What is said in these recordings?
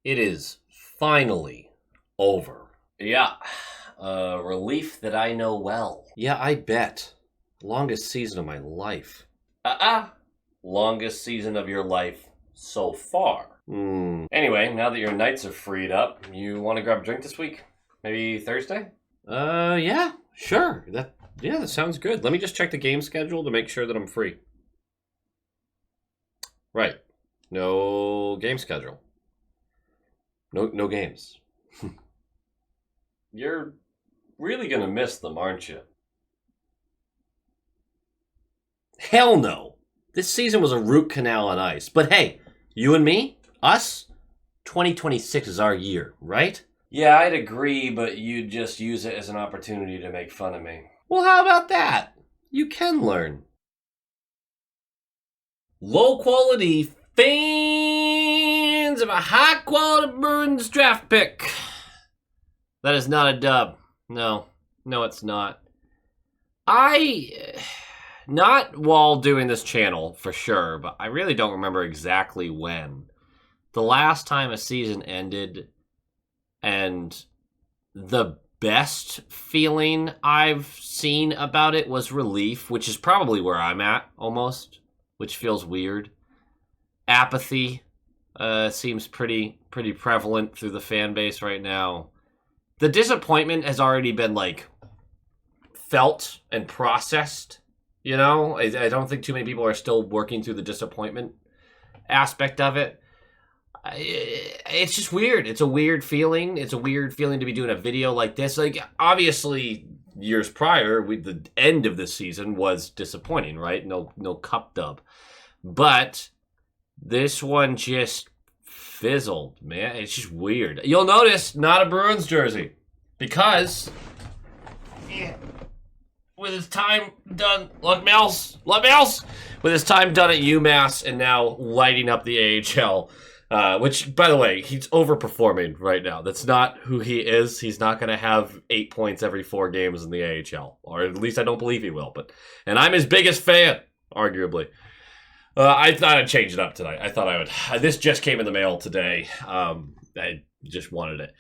It is finally over. Yeah, a relief that I know well. Yeah, I bet. Longest season of my life. Longest season of your life so far. Anyway, now that your nights are freed up, you want to grab a drink this week? Maybe Thursday? Yeah, sure. That sounds good. Let me just check the game schedule to make sure that I'm free. Right. No game schedule. No games. You're really gonna miss them, aren't you? Hell no. This season was a root canal on ice. But hey, you and me, us, 2026 is our year, right? Yeah, I'd agree, but you'd just use it as an opportunity to make fun of me. Well, how about that? You can learn. Low quality fans of a high quality Bruins draft pick. That is not a dub. No, it's not. Not while doing this channel, for sure, but I really don't remember exactly when. The last time a season ended, and the best feeling I've seen about it was relief, which is probably where I'm at, almost, which feels weird. Apathy seems pretty prevalent through the fan base right now. The disappointment has already been, felt and processed. You know, I don't think too many people are still working through the disappointment aspect of it. It's just weird. It's a weird feeling. It's a weird feeling to be doing a video like this. Obviously, years prior, the end of this season was disappointing, right? No cup dub. But this one just fizzled, man. It's just weird. You'll notice, not a Bruins jersey. Because... with his time done, with his time done at UMass and now lighting up the AHL, which, by the way, he's overperforming right now. That's not who he is. He's not going to have 8 points every 4 games in the AHL, or at least I don't believe he will. And I'm his biggest fan, arguably. I thought I'd change it up tonight. I thought I would. This just came in the mail today. I just wanted it.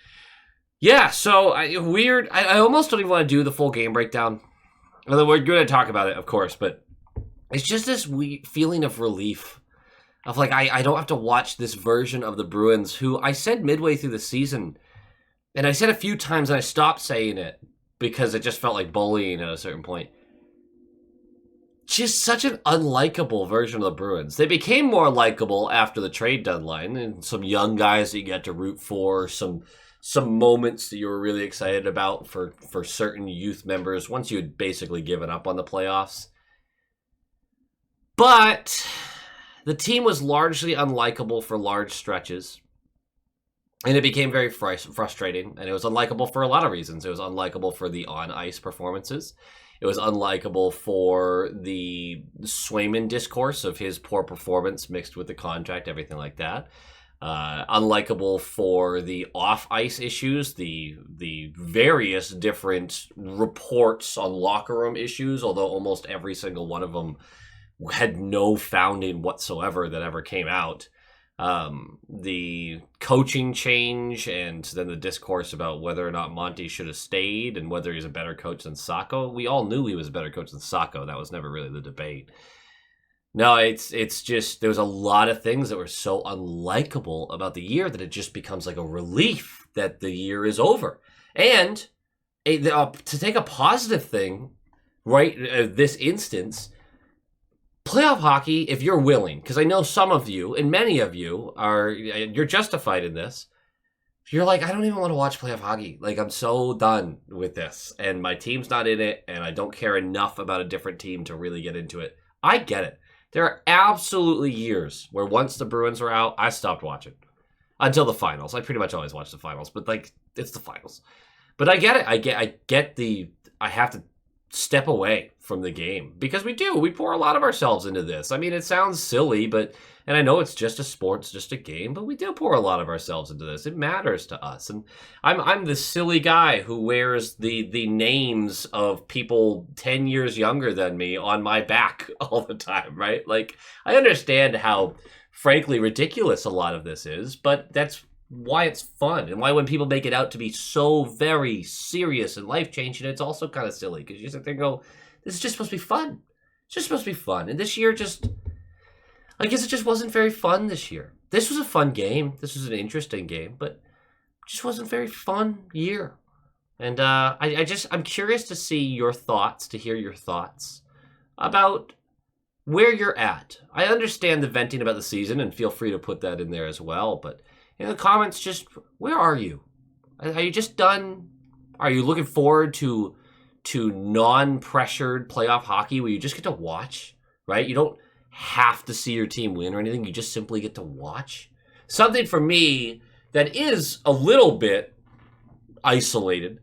Yeah, so weird. I almost don't even want to do the full game breakdown. Although we're going to talk about it, of course, but it's just this weird feeling of relief. Of I don't have to watch this version of the Bruins, who I said midway through the season, and I said a few times and I stopped saying it because it just felt like bullying at a certain point. Just such an unlikable version of the Bruins. They became more likable after the trade deadline, and some young guys that you get to root for, some moments that you were really excited about for certain youth members once you had basically given up on the playoffs. But the team was largely unlikable for large stretches. And it became very frustrating. And it was unlikable for a lot of reasons. It was unlikable for the on-ice performances. It was unlikable for the Swayman discourse of his poor performance mixed with the contract, everything like that. Unlikable for the off-ice issues, the various different reports on locker room issues, although almost every single one of them had no founding whatsoever that ever came out. The coaching change, and then the discourse about whether or not Monty should have stayed and whether he's a better coach than Sacco. We all knew he was a better coach than Sacco. That was never really the debate. No, it's just, there was a lot of things that were so unlikable about the year that it just becomes like a relief that the year is over. And to take a positive thing, right, this instance, playoff hockey, if you're willing, because I know some of you, and many of you, you're justified in this, you're like, I don't even want to watch playoff hockey. I'm so done with this, and my team's not in it, and I don't care enough about a different team to really get into it. I get it. There are absolutely years where once the Bruins were out, I stopped watching. Until the finals. I pretty much always watch the finals, but it's the finals. But I get it. I have to step away from the game because we pour a lot of ourselves into this. I mean, it sounds silly, and I know it's just a sport, it's just a game, but we do pour a lot of ourselves into this. It matters to us. And I'm the silly guy who wears the names of people 10 years younger than me on my back all the time, right? I understand how frankly ridiculous a lot of this is, but that's why it's fun and why when people make it out to be so very serious and life-changing, it's also kind of silly because you sit there and go, this is just supposed to be fun. It's just supposed to be fun. And this year I guess it just wasn't very fun this year. This was a fun game. This was an interesting game, but it just wasn't a very fun year. And I'm curious to see your thoughts, to hear your thoughts about where you're at. I understand the venting about the season, and feel free to put that in there as well. But in the comments, just where are you? Are you just done? Are you looking forward to non-pressured playoff hockey where you just get to watch, right? You don't have to see your team win or anything. You just simply get to watch. Something for me that is a little bit isolated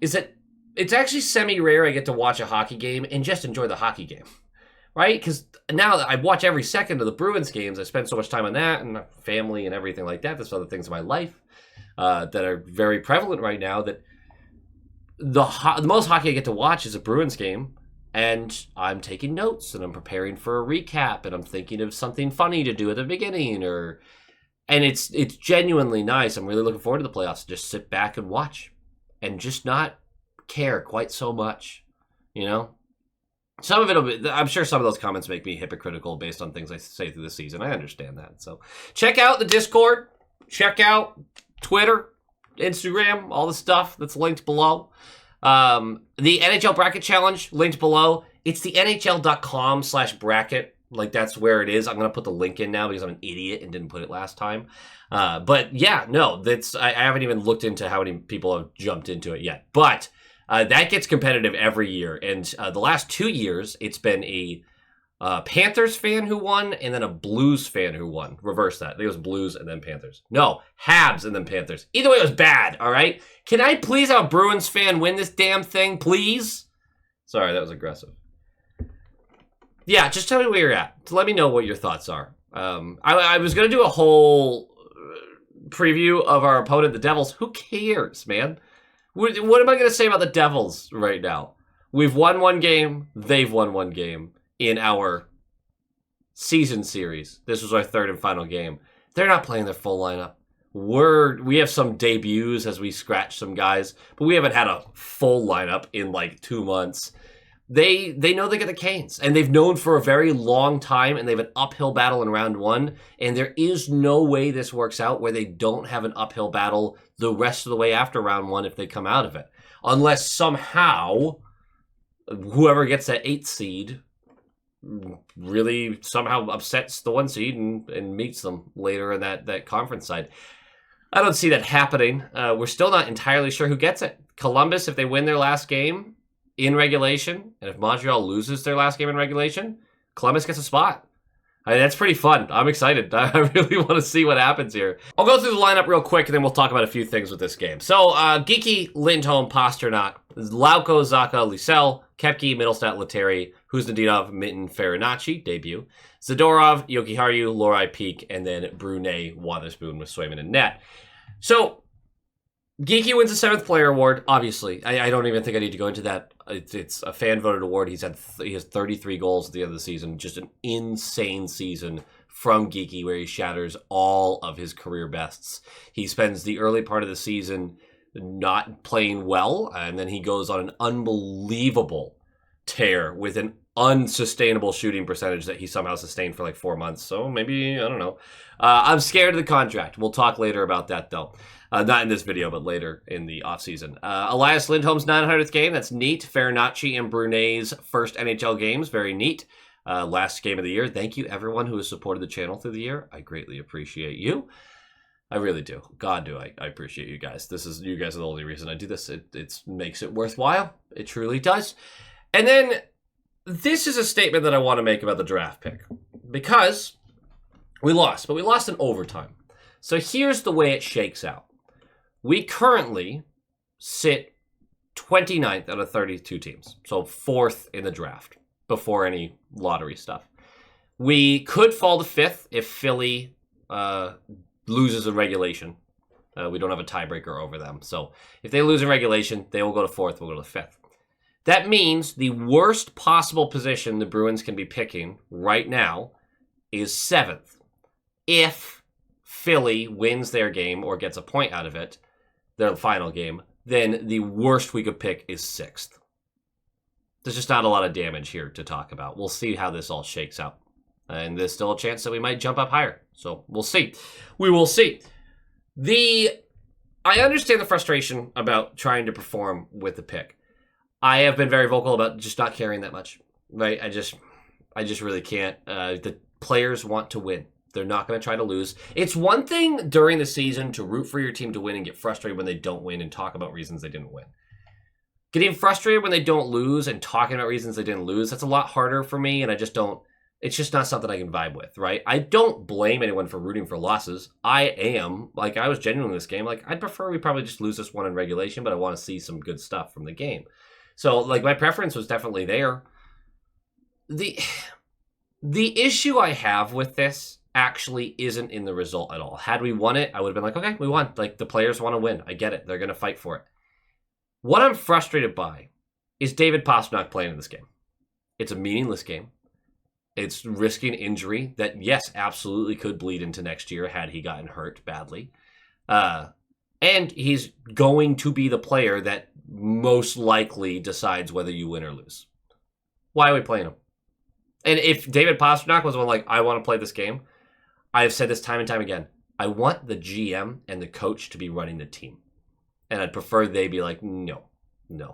is that it's actually semi-rare I get to watch a hockey game and just enjoy the hockey game, right? Because now I watch every second of the Bruins games. I spend so much time on that and my family and everything like that. There's other things in my life that are very prevalent right now that the most hockey I get to watch is a Bruins game, and I'm taking notes and I'm preparing for a recap and I'm thinking of something funny to do at the beginning, and it's genuinely nice. I'm really looking forward to the playoffs to just sit back and watch and just not care quite so much, you know? Some of it, I'm sure some of those comments make me hypocritical based on things I say through the season. I understand that. So check out the Discord, check out Twitter, Instagram, all the stuff that's linked below. The NHL Bracket Challenge, linked below. It's the NHL.com/bracket. Like, that's where it is. I'm going to put the link in now because I'm an idiot and didn't put it last time. But yeah, no, I haven't even looked into how many people have jumped into it yet. But that gets competitive every year. And the last 2 years, it's been a Panthers fan who won and then a Blues fan who won. Reverse that. I think it was Blues and then Panthers. No, Habs and then Panthers. Either way, it was bad, all right? Can I please have a Bruins fan win this damn thing, please? Sorry, that was aggressive. Yeah, just tell me where you're at. Let me know what your thoughts are. I was going to do a whole preview of our opponent, the Devils. Who cares, man? What am I going to say about the Devils right now? We've won one game. They've won one game in our season series. This was our third and final game. They're not playing their full lineup. We have some debuts as we scratch some guys, but we haven't had a full lineup in like 2 months. They know they get the Canes, and they've known for a very long time, and they have an uphill battle in round one, and there is no way this works out where they don't have an uphill battle the rest of the way after round one if they come out of it. Unless somehow whoever gets that 8th seed really somehow upsets the 1 seed and meets them later in that conference side. I don't see that happening. We're still not entirely sure who gets it. Columbus, if they win their last game in regulation, and if Montreal loses their last game in regulation, Columbus gets a spot. That's pretty fun. I'm excited. I really want to see what happens here. I'll go through the lineup real quick, and then we'll talk about a few things with this game. So, Geeky, Lindholm, Pasternak, Lauko, Zacha, Lysell, Kepke, Middlestat, Letary, Kuznetsov, Minton, Farinacci, debut, Zadorov, Jokiharju, Lorai, Peak, and then Brunet, Wotherspoon with Swayman and net. So, Geeky wins the 7th player award, obviously. I don't even think I need to go into that. It's a fan-voted award. He has 33 goals at the end of the season. Just an insane season from Geeky where he shatters all of his career bests. He spends the early part of the season not playing well, and then he goes on an unbelievable tear with an unsustainable shooting percentage that he somehow sustained for like 4 months. So maybe, I don't know. I'm scared of the contract. We'll talk later about that, though. Not in this video, but later in the offseason. Elias Lindholm's 900th game. That's neat. Farinacci and Brunet's first NHL games. Very neat. Last game of the year. Thank you, everyone who has supported the channel through the year. I greatly appreciate you. I really do. God, do I appreciate you guys. You guys are the only reason I do this. It makes it worthwhile. It truly does. And then this is a statement that I want to make about the draft pick. Because we lost, but we lost in overtime. So here's the way it shakes out. We currently sit 29th out of 32 teams. So 4th in the draft before any lottery stuff. We could fall to 5th if Philly loses in regulation. We don't have a tiebreaker over them. So if they lose in regulation, they will go to 4th, we'll go to 5th. That means the worst possible position the Bruins can be picking right now is 7th. If Philly wins their game or gets a point out of it, their final game, then the worst we could pick is 6th. There's just not a lot of damage here to talk about. We'll see how this all shakes out. And there's still a chance that we might jump up higher. So we'll see. We will see. I understand the frustration about trying to perform with the pick. I have been very vocal about just not caring that much. Right? I just really can't. The players want to win. They're not going to try to lose. It's one thing during the season to root for your team to win and get frustrated when they don't win and talk about reasons they didn't win. Getting frustrated when they don't lose and talking about reasons they didn't lose, that's a lot harder for me, and I just don't, it's just not something I can vibe with, right? I don't blame anyone for rooting for losses. I was genuine in this game. Like, I'd prefer we probably just lose this one in regulation, but I want to see some good stuff from the game. So, like, my preference was definitely there. The issue I have with this actually isn't in the result at all. Had we won it, I would have been like, okay, we won. Like, the players want to win. I get it. They're going to fight for it. What I'm frustrated by is David Pastrnak playing in this game. It's a meaningless game. It's risking injury that, yes, absolutely could bleed into next year had he gotten hurt badly. And he's going to be the player that most likely decides whether you win or lose. Why are we playing him? And if David Pastrnak was one like, I want to play this game, I've said this time and time again. I want the GM and the coach to be running the team. And I'd prefer they be like, no.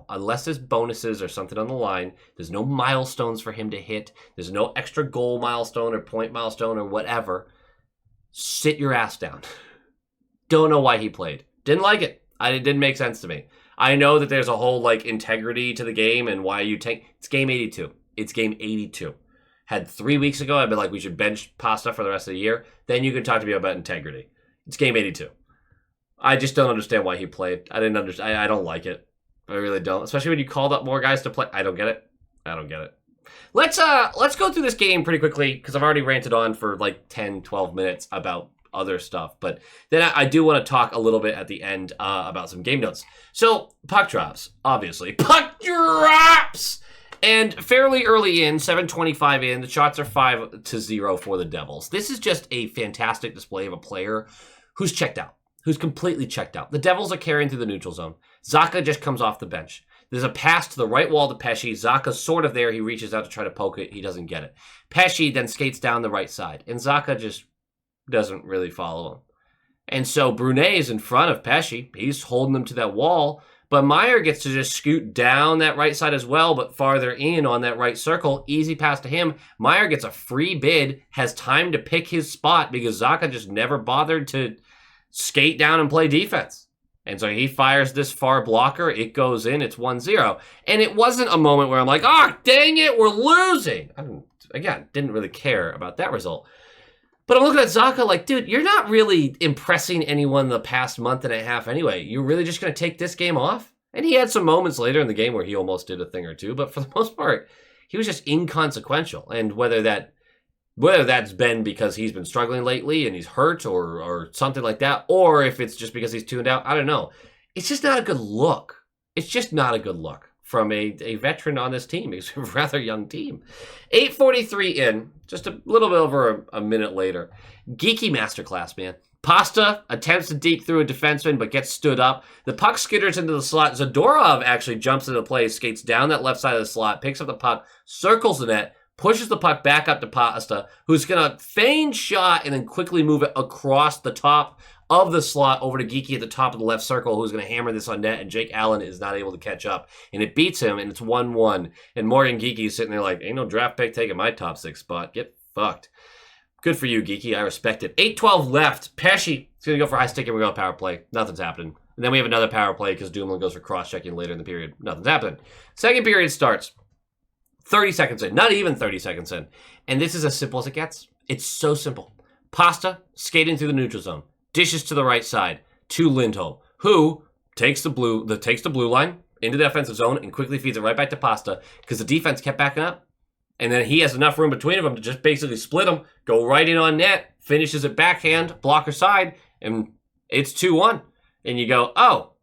Unless there's bonuses or something on the line, there's no milestones for him to hit. There's no extra goal milestone or point milestone or whatever. Sit your ass down. Don't know why he played. Didn't like it. It didn't make sense to me. I know that there's a whole like integrity to the game and why you take. It's game 82. It's game 82. Had 3 weeks ago, I'd been like, we should bench Pasta for the rest of the year. Then you can talk to me about integrity. It's game 82. I just don't understand why he played. I didn't understand. I don't like it. I really don't. Especially when you called up more guys to play. I don't get it. Let's go through this game pretty quickly because I've already ranted on for like 10, 12 minutes about other stuff. But then I do want to talk a little bit at the end about some game notes. So puck drops, obviously. Puck drops! And fairly early in, 7:25 in, the shots are 5-0 for the Devils. This is just a fantastic display of a player who's checked out. Who's completely checked out. The Devils are carrying through the neutral zone. Zacha just comes off the bench. There's a pass to the right wall to Pesce. Zacha's sort of there. He reaches out to try to poke it. He doesn't get it. Pesce then skates down the right side. And Zacha just doesn't really follow him. And so Brunet is in front of Pesce. He's holding him to that wall. But Meyer gets to just scoot down that right side as well, but farther in on that right circle. Easy pass to him. Meyer gets a free bid, has time to pick his spot because Zacha just never bothered to skate down and play defense. And so he fires this far blocker. It goes in. It's 1-0. And it wasn't a moment where I'm like, oh, dang it, we're losing. Didn't really care about that result. But I'm looking at Zacha like, dude, you're not really impressing anyone the past month and a half anyway. You're really just going to take this game off? And he had some moments later in the game where he almost did a thing or two. But for the most part, he was just inconsequential. And whether that's been because he's been struggling lately and he's hurt or something like that, or if it's just because he's tuned out, I don't know. It's just not a good look. It's just not a good look from a veteran on this team. It's a rather young team. 8:43 in, just a little bit over a minute later. Geeky masterclass, man. Pasta attempts to deke through a defenseman, but gets stood up. The puck skitters into the slot. Zadorov actually jumps into play, skates down that left side of the slot, picks up the puck, circles the net, pushes the puck back up to Pasta, who's going to feign shot and then quickly move it across the top of the slot over to Geeky at the top of the left circle, who's going to hammer this on net, and Jake Allen is not able to catch up. And it beats him, and it's 1-1. And Morgan Geeky is sitting there like, ain't no draft pick taking my top 6 spot. Get fucked. Good for you, Geeky. I respect it. 8:12 left. Pesce is going to go for high stick, and we're going to power play. Nothing's happening. And then we have another power play because Dumoulin goes for cross-checking later in the period. Nothing's happening. Second period starts. 30 seconds in. Not even 30 seconds in. And this is as simple as it gets. It's so simple. Pasta skating through the neutral zone. Dishes to the right side to Lindholm, who takes the blue line into the offensive zone and quickly feeds it right back to Pasta because the defense kept backing up. And then he has enough room between them to just basically split them, go right in on net, finishes it backhand, blocker side, and it's 2-1. And you go, oh,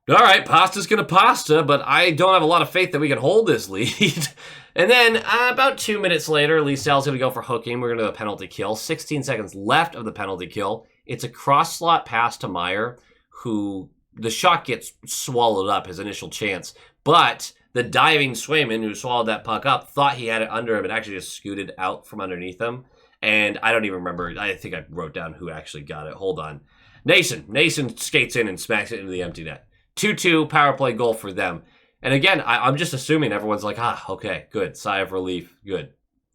All right, pasta's gonna pasta, but I don't have a lot of faith that we can hold this lead. And then about 2 minutes later, Liesel's gonna go for hooking. We're gonna do a penalty kill. 16 seconds left of the penalty kill. It's a cross slot pass to Meyer, who the shot gets swallowed up, his initial chance. But the diving Swayman, who swallowed that puck up, thought he had it under him. It actually just scooted out from underneath him. And I don't even remember. I think I wrote down who actually got it. Hold on. Nason skates in and smacks it into the empty net. 2-2 power play goal for them. And again, I'm just assuming everyone's like, okay, good. Sigh of relief. Good.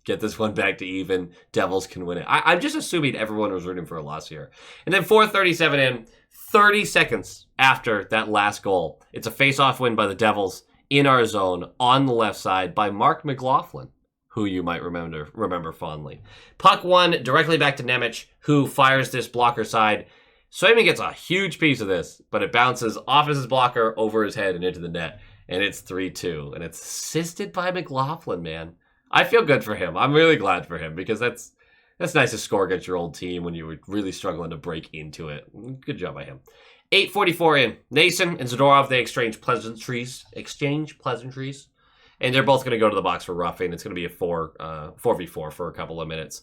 Get this one back to even. Devils can win it. I'm just assuming everyone was rooting for a loss here. And then 4:37 in, 30 seconds after that last goal, it's a face-off win by the Devils in our zone on the left side by Mark McLaughlin, who you might remember fondly. Puck one directly back to Nemec, who fires this blocker side. Swayman gets a huge piece of this, but it bounces off his blocker, over his head, and into the net. And it's 3-2. And it's assisted by McLaughlin, man. I feel good for him. I'm really glad for him because that's nice to score against your old team when you were really struggling to break into it. Good job by him. 8:44 in. Nason and Zadorov, they exchange pleasantries. And they're both going to go to the box for roughing. It's going to be a 4v4 for a couple of minutes.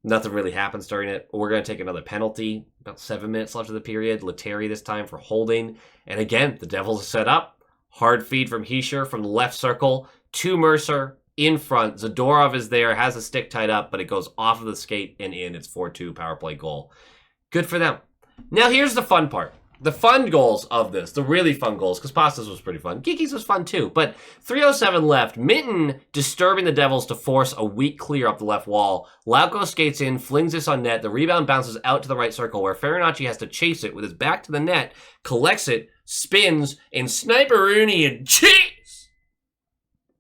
Nothing really happens during it. We're going to take another penalty. About 7 minutes left of the period. Lettieri this time for holding. And again, the Devils are set up. Hard feed from Hischier from the left circle to Mercer in front. Zadorov is there, has a stick tied up, but it goes off of the skate and in. It's 4-2 power play goal. Good for them. Now here's the fun part. The fun goals of this, the really fun goals, because Pasta's was pretty fun. Geeky's was fun too, but 3:07 left. Minton disturbing the Devils to force a weak clear up the left wall. Lauko skates in, flings this on net. The rebound bounces out to the right circle where Farinacci has to chase it with his back to the net, collects it, spins, and sniper-rooney and cheese!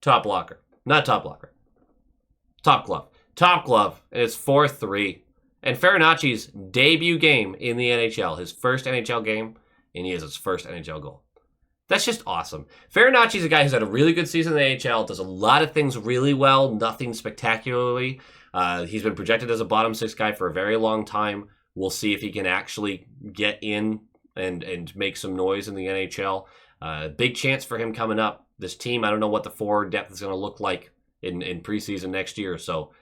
Top blocker. Not top blocker. Top glove. Top glove, and it's 4-3. And Farinacci's debut game in the NHL, his first NHL game, and he has his first NHL goal. That's just awesome. Farinacci's a guy who's had a really good season in the NHL, does a lot of things really well, nothing spectacularly. He's been projected as a bottom six guy for a very long time. We'll see if he can actually get in and make some noise in the NHL. Big chance for him coming up. This team, I don't know what the forward depth is going to look like in preseason next year, so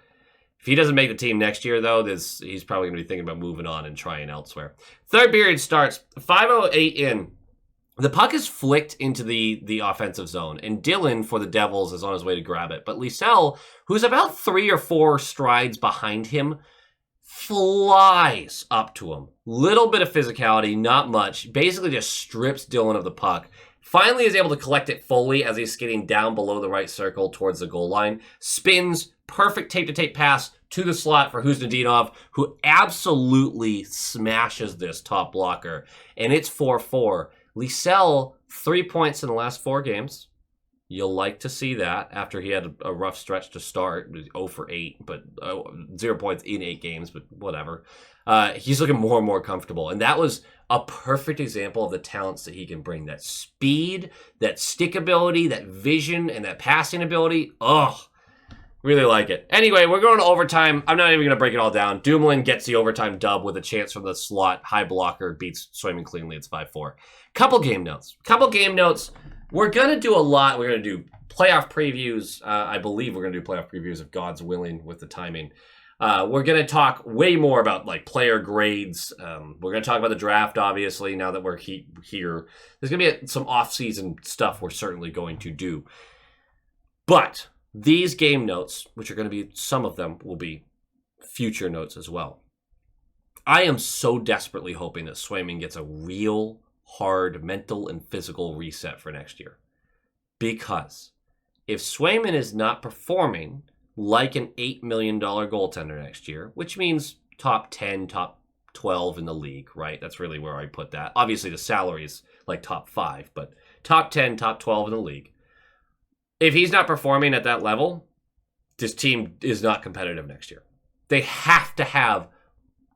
if he doesn't make the team next year, though, he's probably going to be thinking about moving on and trying elsewhere. Third period starts, 5:08 in. The puck is flicked into the offensive zone, and Dylan for the Devils is on his way to grab it. But Liesel, who's about 3 or 4 strides behind him, flies up to him. Little bit of physicality, not much. Basically just strips Dylan of the puck. Finally is able to collect it fully as he's skating down below the right circle towards the goal line. Spins, perfect tape-to-tape pass to the slot for Huznadinov, who absolutely smashes this top blocker. And it's 4-4. Liesel, 3 points in the last 4 games. You'll like to see that after he had a rough stretch to start. 0 for 8, but 0 points in 8 games, but whatever. He's looking more and more comfortable. And that was a perfect example of the talents that he can bring. That speed, that stick ability, that vision, and that passing ability. Oh, really like it. Anyway, we're going to overtime. I'm not even going to break it all down. Dumoulin gets the overtime dub with a chance from the slot. High blocker beats Swayman cleanly. It's 5-4. Couple game notes. We're going to do a lot. We're going to do playoff previews. I believe we're going to do playoff previews if God's willing with the timing. We're going to talk way more about like player grades. We're going to talk about the draft, obviously, now that we're here. There's going to be some off-season stuff we're certainly going to do. But these game notes, which are going to be, some of them will be future notes as well. I am so desperately hoping that Swayman gets a real hard mental and physical reset for next year. Because if Swayman is not performing like an $8 million goaltender next year, which means top 10, top 12 in the league, right? That's really where I put that. Obviously, the salary is like top 5, but top 10, top 12 in the league. If he's not performing at that level, this team is not competitive next year. They have to have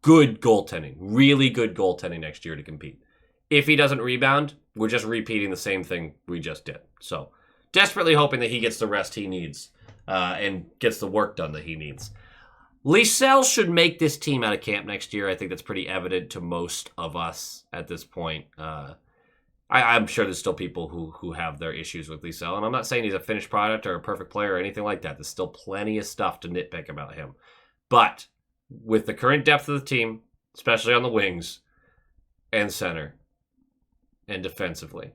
good goaltending, really good goaltending next year to compete. If he doesn't rebound, we're just repeating the same thing we just did. So, desperately hoping that he gets the rest he needs and gets the work done that he needs. Liesel should make this team out of camp next year. I think that's pretty evident to most of us at this point. I'm sure there's still people who have their issues with Liesel, and I'm not saying he's a finished product or a perfect player or anything like that. There's still plenty of stuff to nitpick about him. But with the current depth of the team, especially on the wings and center and defensively,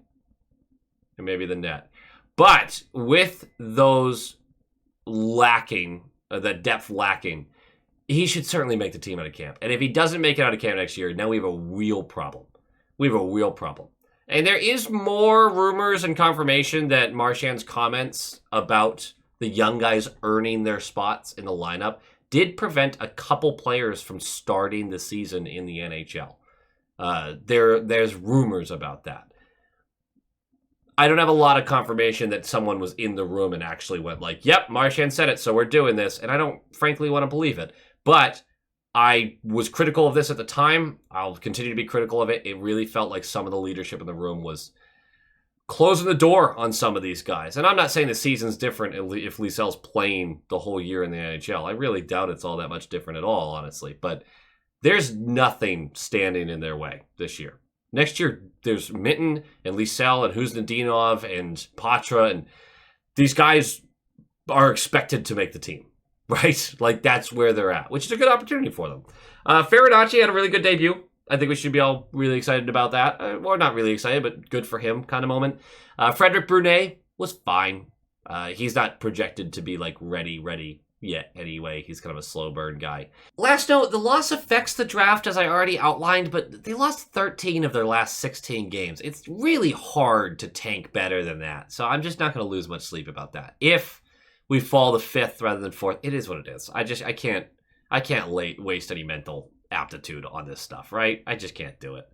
and maybe the net, but with those lacking, the depth lacking, he should certainly make the team out of camp. And if he doesn't make it out of camp next year, now we have a real problem. We have a real problem. And there is more rumors and confirmation that Marchand's comments about the young guys earning their spots in the lineup did prevent a couple players from starting the season in the NHL. There's rumors about that. I don't have a lot of confirmation that someone was in the room and actually went like, yep, Marchand said it, so we're doing this. And I don't frankly want to believe it. But I was critical of this at the time. I'll continue to be critical of it. It really felt like some of the leadership in the room was closing the door on some of these guys. And I'm not saying the season's different if Liesel's playing the whole year in the NHL. I really doubt it's all that much different at all, honestly. But there's nothing standing in their way this year. Next year, there's Minton and Liesel and Huznadinov and Patra, and these guys are expected to make the team. Right? Like, that's where they're at, which is a good opportunity for them. Farinacci had a really good debut. I think we should be all really excited about that. Well, not really excited, but good for him kind of moment. Frederic Brunet was fine. He's not projected to be, like, ready yet anyway. He's kind of a slow burn guy. Last note, the loss affects the draft, as I already outlined, but they lost 13 of their last 16 games. It's really hard to tank better than that, so I'm just not going to lose much sleep about that. If we fall to 5th rather than 4th, it is what it is. I can't waste any mental aptitude on this stuff, right? I just can't do it.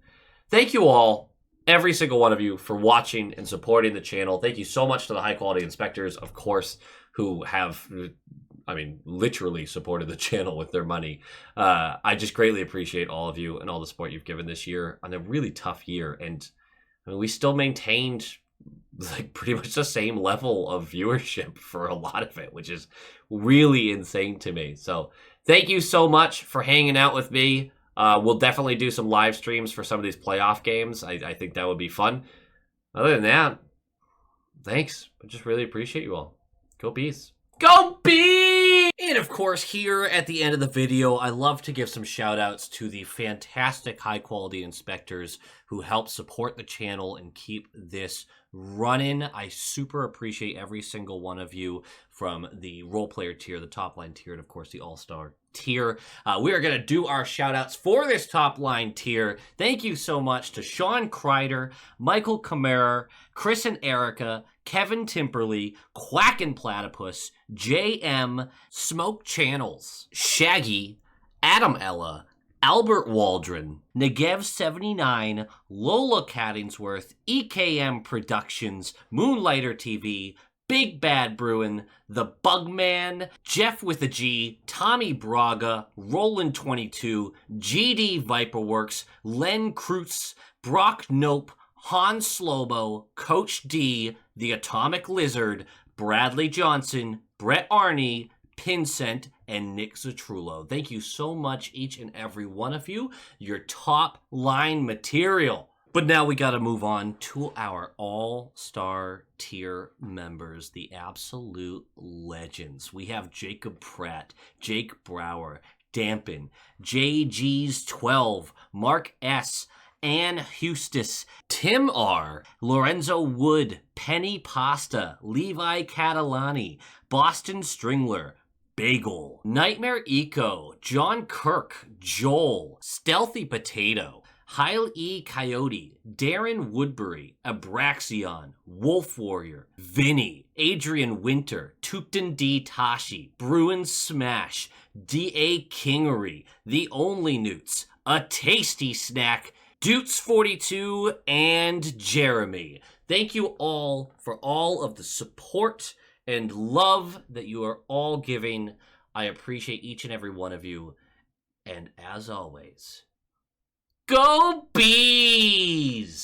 Thank you all, every single one of you, for watching and supporting the channel. Thank you so much to the high quality inspectors, of course, who have, literally supported the channel with their money. I just greatly appreciate all of you and all the support you've given this year on a really tough year. And we still maintained like pretty much the same level of viewership for a lot of it, which is really insane to me. So thank you so much for hanging out with me. We'll definitely do some live streams for some of these playoff games. I think that would be fun. Other than that, thanks. I just really appreciate you all. Go Bees. Go Bees! And of course, here at the end of the video, I love to give some shout outs to the fantastic high quality inspectors who help support the channel and keep this running. I super appreciate every single one of you, from the role player tier, the top line tier, and of course the all-star tier. We are going to do our shout outs for this top line tier. Thank you so much to Sean Kreider, Michael Kammerer, Chris and Erica, Kevin Timperley, Quack and Platypus, JM, Smoke Channels, Shaggy, Adam Ella, Albert Waldron, Negev79, Lola Cattingsworth, EKM Productions, Moonlighter TV, Big Bad Bruin, The Bugman, Jeff with a G, Tommy Braga, Roland22, GD Viperworks, Len Kreutz, Brock Nope, Hans Slobo, Coach D, The Atomic Lizard, Bradley Johnson, Brett Arney, Pincent, and Nick Zatrullo. Thank you so much, each and every one of you. Your top line material. But now we got to move on to our all-star tier members, the absolute legends. We have Jacob Pratt, Jake Brower, Dampen, JG's 12, Mark S., Ann Hustis, Tim R., Lorenzo Wood, Penny Pasta, Levi Catalani, Boston Stringler, Bagel, Nightmare Eco, John Kirk, Joel, Stealthy Potato, Heil E. Coyote, Darren Woodbury, Abraxion, Wolf Warrior, Vinny, Adrian Winter, Tukton D. Tashi, Bruin Smash, D.A. Kingery, The Only Newts, A Tasty Snack, Dutes42, and Jeremy. Thank you all for all of the support and love that you are all giving. I appreciate each and every one of you. And as always, go Bees!